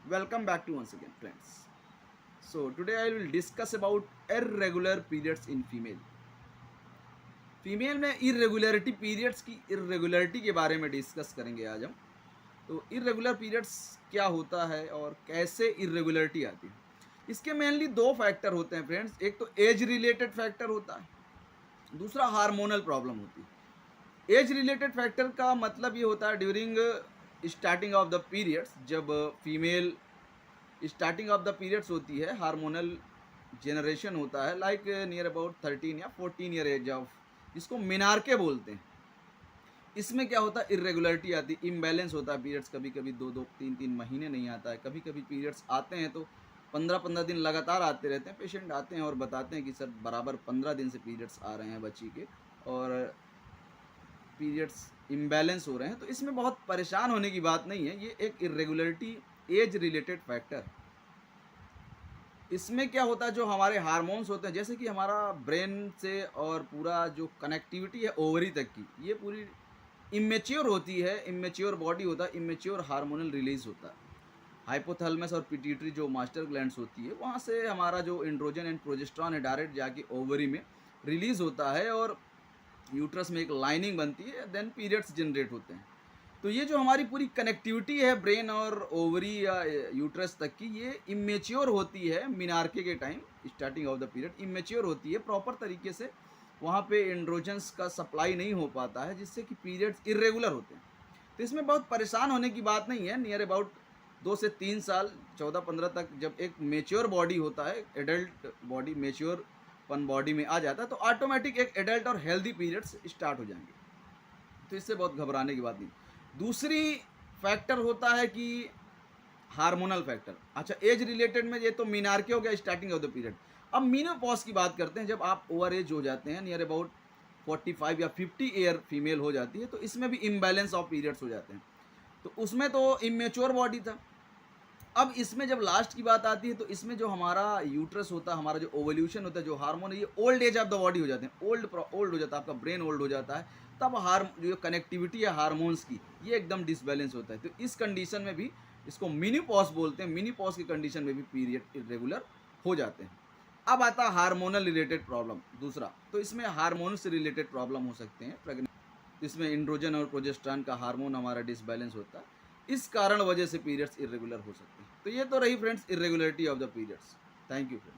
Welcome back to once again, friends. So today I will discuss about irregular periods in female. Female में irregularity periods की irregularity के बारे में discuss करेंगे आज हम. तो इरेगुलर पीरियड्स क्या होता है और कैसे इरेगुलरिटी आती है. इसके मेनली दो फैक्टर होते हैं फ्रेंड्स. एक तो एज रिलेटेड फैक्टर होता है, दूसरा हार्मोनल प्रॉब्लम होती है. एज रिलेटेड फैक्टर का मतलब ये होता है during starting of the periods, जब female starting of the periods होती है, हार्मोनल जनरेशन होता है लाइक नियर अबाउट 13 या 14 ईयर एज ऑफ, जिसको मिनार्के बोलते हैं. इसमें क्या होता है, इरेगुलरिटी आती है, इम्बैलेंस होता है पीरियड्स. कभी कभी 2-3 महीने नहीं आता है, कभी कभी पीरियड्स आते हैं तो 15 दिन लगातार आते रहते हैं. पेशेंट आते हैं और बताते हैं कि सर बराबर 15 दिन से पीरियड्स आ रहे हैं बच्ची के और पीरियड्स इम्बैलेंस हो रहे हैं. तो इसमें बहुत परेशान होने की बात नहीं है, ये एक इरेगुलरिटी एज रिलेटेड फैक्टर. इसमें क्या होता है, जो हमारे हार्मोन्स होते हैं, जैसे कि हमारा ब्रेन से और पूरा जो कनेक्टिविटी है ओवरी तक की, ये पूरी इमेच्योर होती है. इमेच्योर बॉडी होता है, इमेच्योर हार्मोनल रिलीज होता है. हाइपोथैलेमस और पिट्यूटरी जो मास्टर ग्लैंड्स होती है, वहाँ से हमारा जो एंड्रोजन एंड प्रोजेस्टेरॉन है डायरेक्ट जाके ओवरी में रिलीज होता है और यूट्रस में एक लाइनिंग बनती है, देन पीरियड्स जनरेट होते हैं. तो ये जो हमारी पूरी कनेक्टिविटी है ब्रेन और ओवरी या यूट्रस तक की, ये इमेच्योर होती है मिनार्के के time. Starting of the period immature होती है, प्रॉपर तरीके से वहाँ पे एंड्रोजन्स का सप्लाई नहीं हो पाता है, जिससे कि पीरियड्स इरेगुलर होते हैं. तो इसमें बहुत परेशान होने की बात नहीं है. नियर अबाउट 2 से 3 साल 14-15 तक जब एक मेच्योर बॉडी होता है, एडल्ट बॉडी मेच्योर पन बॉडी में आ जाता है, तो ऑटोमेटिक एक एडल्ट और हेल्दी पीरियड्स स्टार्ट हो जाएंगे. तो इससे बहुत घबराने की बात नहीं. दूसरी फैक्टर होता है कि हार्मोनल फैक्टर. अच्छा, एज रिलेटेड में ये तो मिनार्के हो गया, स्टार्टिंग ऑफ द पीरियड. अब मीनोपॉज की बात करते हैं, जब आप ओवर एज हो जाते हैं, नियर अबाउट 45 या 50 ईयर फीमेल हो जाती है, तो इसमें भी इम्बैलेंस ऑफ पीरियड्स हो जाते हैं. तो उसमें तो इमेच्योर बॉडी था. अब इसमें जब लास्ट की बात आती है, तो इसमें जो हमारा यूट्रस होता है, हमारा जो ओवल्यूशन होता है, जो हार्मोन है, ये old age of the body हो जाते हैं. ओल्ड हो जाता है, आपका ब्रेन ओल्ड हो जाता है, तब जो कनेक्टिविटी है हार्मोन्स की, ये एकदम डिसबैलेंस होता है. तो इस कंडीशन में भी, इसको मिनीपॉज बोलते हैं, मिनीपॉज की कंडीशन में भी पीरियड इरेगुलर हो जाते हैं. अब आता है हार्मोनल रिलेटेड प्रॉब्लम दूसरा. तो इसमें हार्मोन से रिलेटेड प्रॉब्लम हो सकते हैं. इसमें एंड्रोजन और प्रोजेस्टेरॉन का हार्मोन हमारा डिसबैलेंस होता है, इस कारण वजह से पीरियड्स इरेगुलर हो सकते हैं. तो ये तो रही friends irregularity of the periods. Thank you friends.